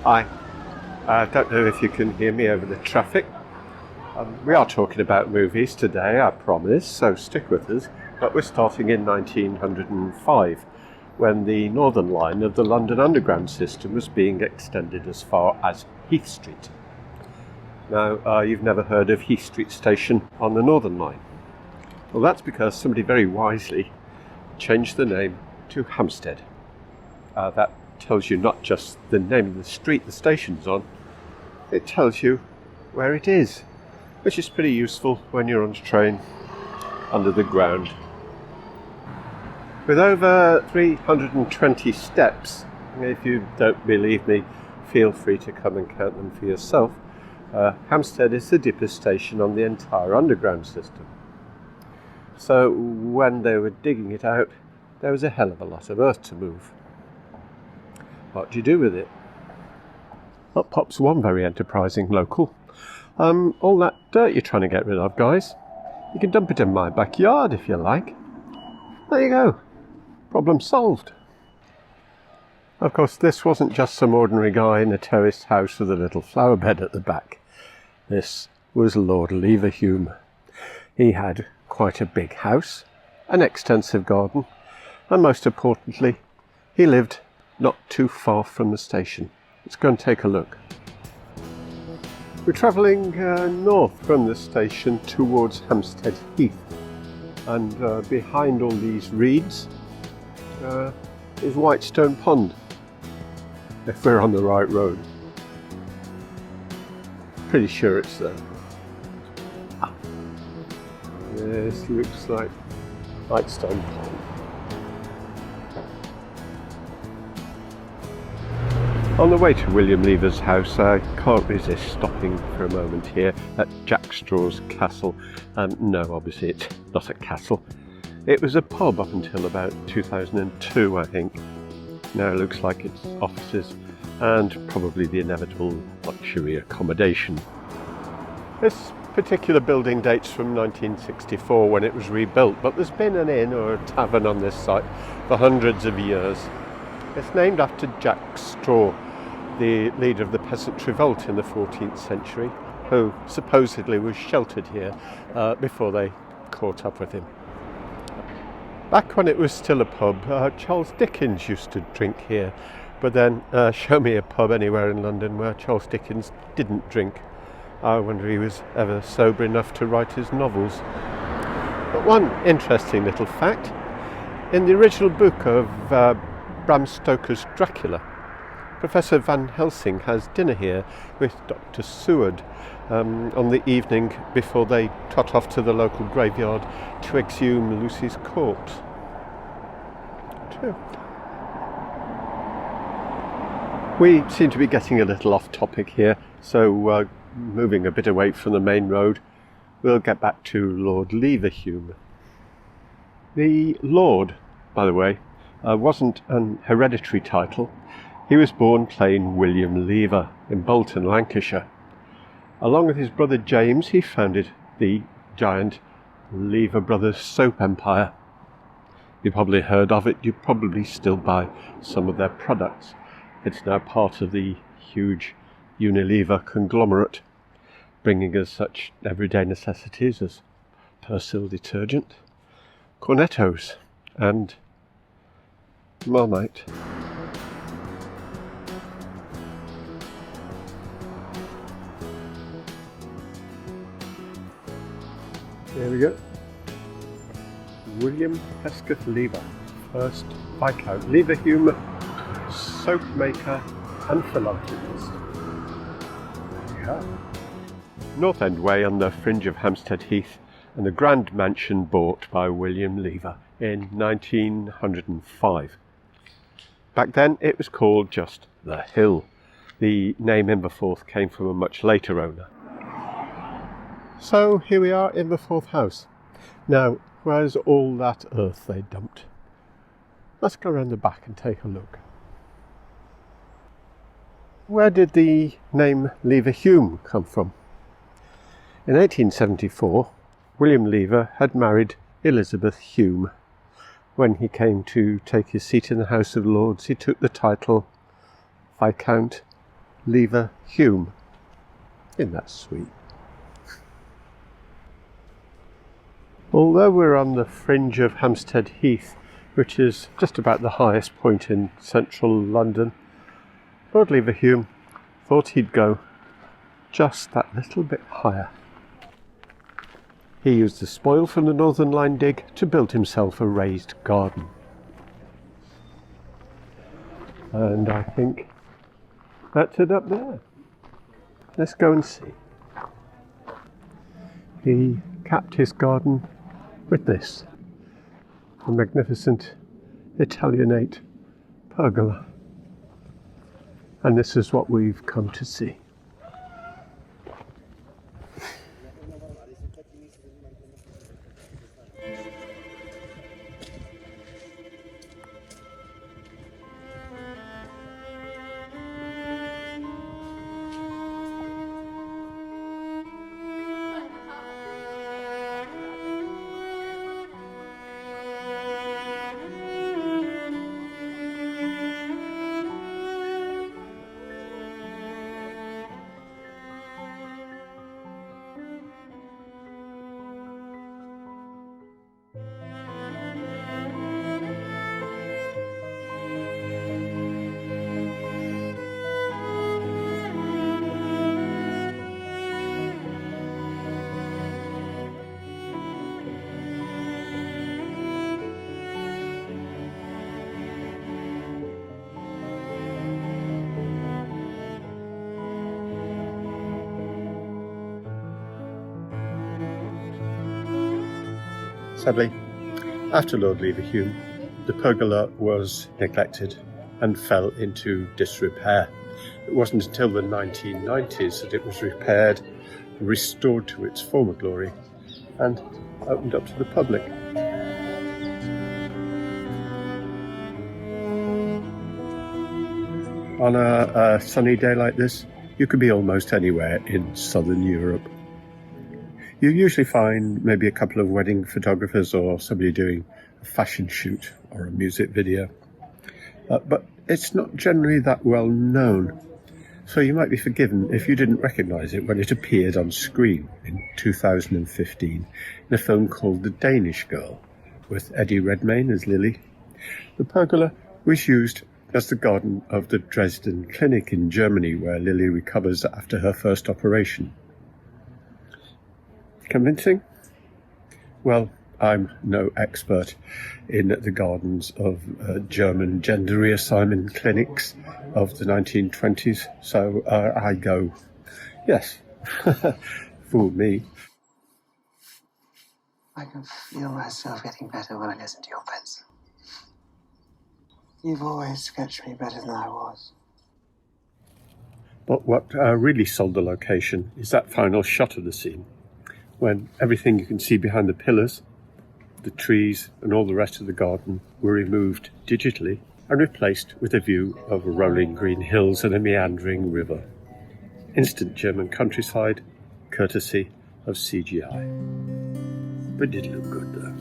Hi. I don't know if you can hear me over the traffic. We are talking about movies today, I promise, so stick with us. But we're starting in 1905, when the Northern Line of the London Underground system was being extended as far as Heath Street. Now, you've never heard of Heath Street Station on the Northern Line. Well, that's because somebody very wisely changed the name to Hampstead. That tells you not just the name of the street the station's on, it tells you where it is, which is pretty useful when you're on a train under the ground. With over 320 steps, if you don't believe me, feel free to come and count them for yourself. Hampstead is the deepest station on the entire underground system. So when they were digging it out, there was a hell of a lot of earth to move. What do you do with it? Up pops one very enterprising local. All that dirt you're trying to get rid of, guys, you can dump it in my backyard if you like. There you go. Problem solved. Of course, this wasn't just some ordinary guy in a terraced house with a little flower bed at the back. This was Lord Leverhulme. He had quite a big house, an extensive garden, and most importantly, he lived not too far from the station. Let's go and take a look. We're travelling north from the station towards Hampstead Heath, and behind all these reeds is Whitestone Pond, if we're on the right road. Pretty sure it's there. This looks like Whitestone Pond. On the way to William Lever's house, I can't resist stopping for a moment here at Jack Straw's castle. No, obviously it's not a castle. It was a pub up until about 2002, I think. Now it looks like it's offices and probably the inevitable luxury accommodation. This particular building dates from 1964 when it was rebuilt, but there's been an inn or a tavern on this site for hundreds of years. It's named after Jack Straw, the leader of the peasant revolt in the 14th century, who supposedly was sheltered here before they caught up with him. Back when it was still a pub, Charles Dickens used to drink here, but then show me a pub anywhere in London where Charles Dickens didn't drink. I wonder if he was ever sober enough to write his novels. But one interesting little fact, in the original book of Bram Stoker's Dracula, Professor Van Helsing has dinner here with Dr. Seward on the evening before they trot off to the local graveyard to exhume Lucy's corpse. True. We seem to be getting a little off topic here, so moving a bit away from the main road, we'll get back to Lord Leverhulme. The Lord, by the way, wasn't an hereditary title. He was born plain William Lever in Bolton, Lancashire. Along with his brother James, he founded the giant Lever Brothers soap empire. You probably heard of it, you probably still buy some of their products. It's now part of the huge Unilever conglomerate, bringing us such everyday necessities as Persil detergent, cornettos and Marmite. There we go. William Hesketh Lever, first Viscount Leverhulme, soap maker and philanthropist. Yeah. North End Way on the fringe of Hampstead Heath, and the grand mansion bought by William Lever in 1905. Back then it was called just The Hill. The name Imberforth came from a much later owner. So here we are in the fourth house. Now, where's all that earth they dumped? Let's go around the back and take a look. Where did the name Leverhulme come from? In 1874, William Lever had married Elizabeth Hume. When he came to take his seat in the House of Lords, he took the title Viscount lever Hume. Isn't that sweet? Although we're on the fringe of Hampstead Heath, which is just about the highest point in central London, Lord Leverhulme thought he'd go just that little bit higher. He used the spoil from the Northern Line dig to build himself a raised garden. And I think that's it up there. Let's go and see. He capped his garden with this, a magnificent Italianate pergola. And this is what we've come to see. Sadly, after Lord Leverhulme, the pergola was neglected and fell into disrepair. It wasn't until the 1990s that it was repaired, restored to its former glory, and opened up to the public. On a sunny day like this, you could be almost anywhere in southern Europe. You usually find maybe a couple of wedding photographers or somebody doing a fashion shoot or a music video. But it's not generally that well known. So you might be forgiven if you didn't recognise it when it appeared on screen in 2015 in a film called The Danish Girl with Eddie Redmayne as Lily. The pergola was used as the garden of the Dresden Clinic in Germany, where Lily recovers after her first operation. Convincing? Well, I'm no expert in the gardens of German gender reassignment clinics of the 1920s, so I go, yes, fool me. I can feel myself getting better when I listen to your pencil. You've always sketched me better than I was. But what really sold the location is that final shot of the scene, when everything you can see behind the pillars, the trees and all the rest of the garden were removed digitally and replaced with a view of rolling green hills and a meandering river. Instant German countryside, courtesy of CGI. But it did look good though.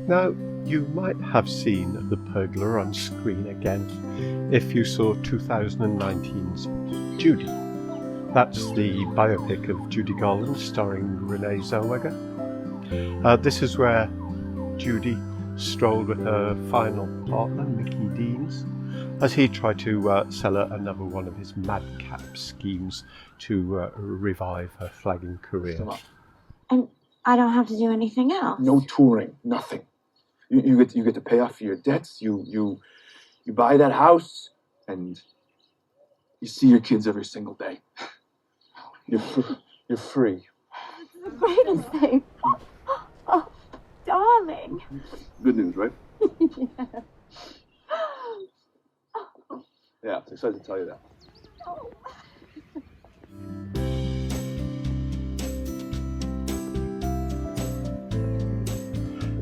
Now, you might have seen the pergola on screen again if you saw 2019's Judy. That's the biopic of Judy Garland starring Renee Zellweger. This is where Judy strolled with her final partner, Mickey Deans, as he tried to sell her another one of his madcap schemes to revive her flagging career. And I don't have to do anything else? No touring, nothing. You get to pay off your debts. You buy that house, and you see your kids every single day. You're free. That's the greatest thing. Oh, darling. Good news, right? Yeah. Yeah, I'm excited to tell you that. Oh.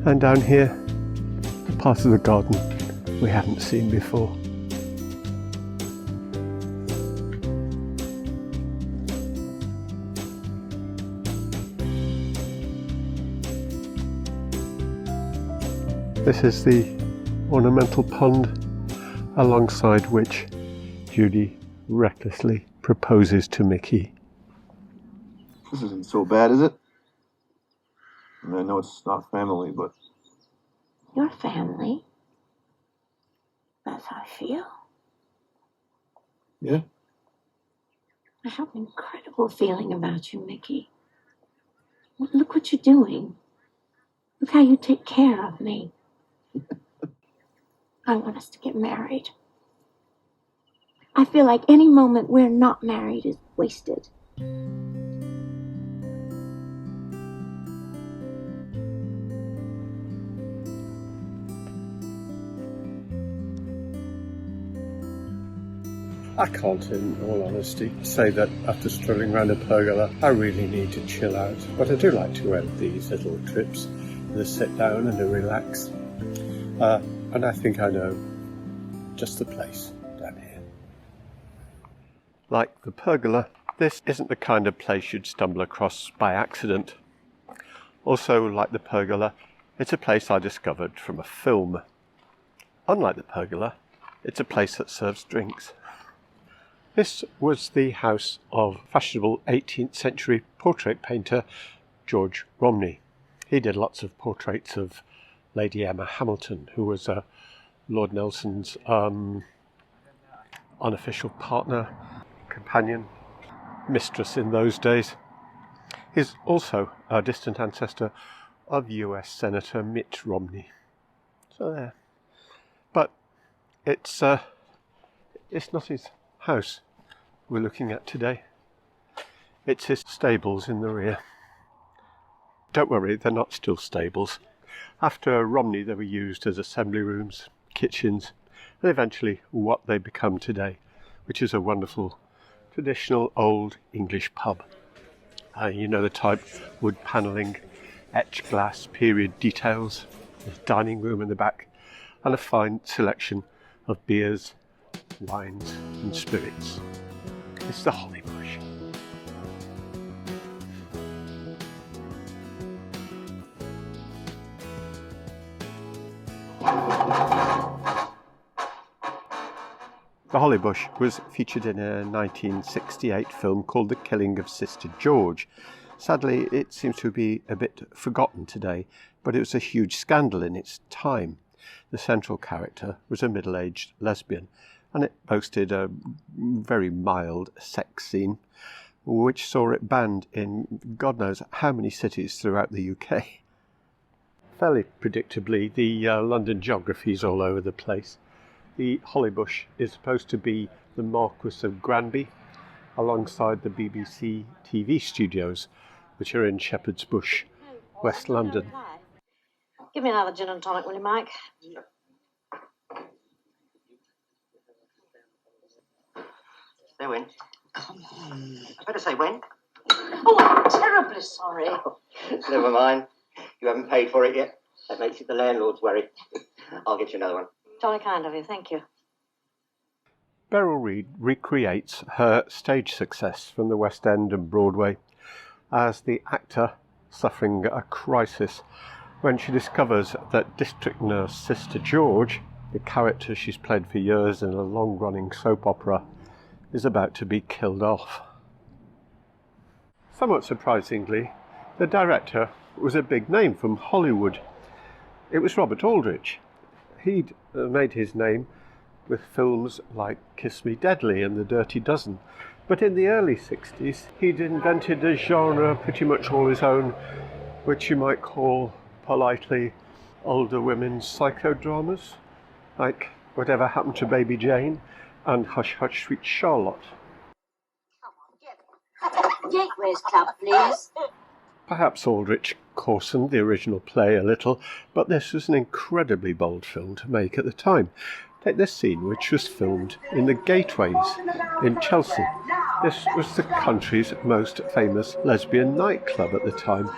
And down here, the part of the garden we haven't seen before. This is the ornamental pond alongside which Judy recklessly proposes to Mickey. This isn't so bad, is it? I mean, I know it's not family, but Your family. That's how I feel. yeah. I have an incredible feeling about you, Mickey. Look what you're doing. Look how you take care of me. I want us to get married. I feel like any moment we're not married is wasted. I can't, in all honesty, say that after strolling around a pergola, I really need to chill out. But I do like to end these little trips with a sit down and a relax. And I think I know just the place down here. Like the pergola, this isn't the kind of place you'd stumble across by accident. Also, like the pergola, it's a place I discovered from a film. Unlike the pergola, it's a place that serves drinks. This was the house of fashionable 18th century portrait painter George Romney. He did lots of portraits of Lady Emma Hamilton, who was Lord Nelson's unofficial partner, companion, mistress in those days. He's also a distant ancestor of US Senator Mitt Romney. So there. But it's not his house we're looking at today. It's his stables in the rear. Don't worry, they're not still stables. After Romney, they were used as assembly rooms, kitchens, and eventually what they become today, which is a wonderful, traditional old English pub. You know the type, wood panelling, etched glass, period details, a dining room in the back, and a fine selection of beers, wines and spirits. It's the Holly Bush. The Holly Bush was featured in a 1968 film called The Killing of Sister George. Sadly, it seems to be a bit forgotten today, but it was a huge scandal in its time. The central character was a middle-aged lesbian, and it boasted a very mild sex scene, which saw it banned in God knows how many cities throughout the UK. Fairly predictably, the London geography is all over the place. The Holly Bush is supposed to be the Marquis of Granby, alongside the BBC TV studios, which are in Shepherd's Bush, West London. Give me another gin and tonic, will you, Mike? Say when. I better say when. Oh, I'm terribly sorry. Never mind. You haven't paid for it yet. That makes it the landlord's worry. I'll get you another one. Jolly kind of you, thank you. Beryl Reid recreates her stage success from the West End and Broadway as the actor suffering a crisis when she discovers that District Nurse Sister George, the character she's played for years in a long-running soap opera, is about to be killed off. Somewhat surprisingly, the director was a big name from Hollywood. It was Robert Aldrich. He'd made his name with films like Kiss Me Deadly and The Dirty Dozen. But in the early 60s, he'd invented a genre pretty much all his own, which you might call politely older women's psychodramas, like Whatever Happened to Baby Jane and Hush Hush Sweet Charlotte. Gateway's Club, please. Perhaps Aldrich coarsened the original play a little, but this was an incredibly bold film to make at the time. Take this scene, which was filmed in the Gateways in Chelsea. This was the country's most famous lesbian nightclub at the time,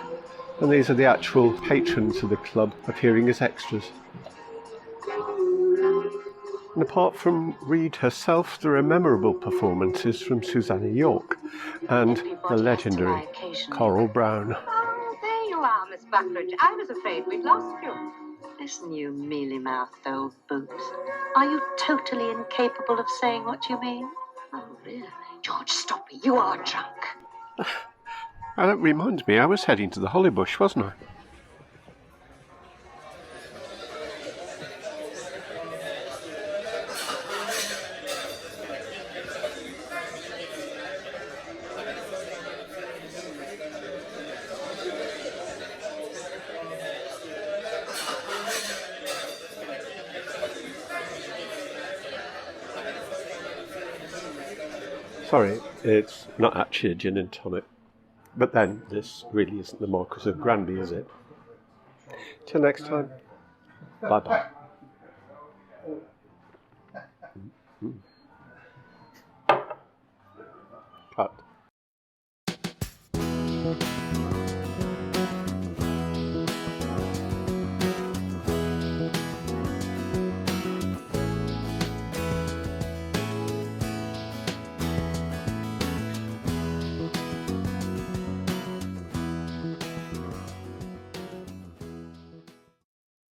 and these are the actual patrons of the club appearing as extras. And apart from Reid herself, there are memorable performances from Susanna York and the legendary Coral Brown. Oh, there you are, Miss Buckridge. I was afraid we'd lost you. Listen, you mealy-mouthed old boot. Are you totally incapable of saying what you mean? Oh, really? George, stop it. You are drunk. That reminds me, I was heading to the Hollybush, wasn't I? Sorry, it's not actually a gin and tonic. But then, this really isn't the Marquis of Granby, is it? Till next time, bye-bye.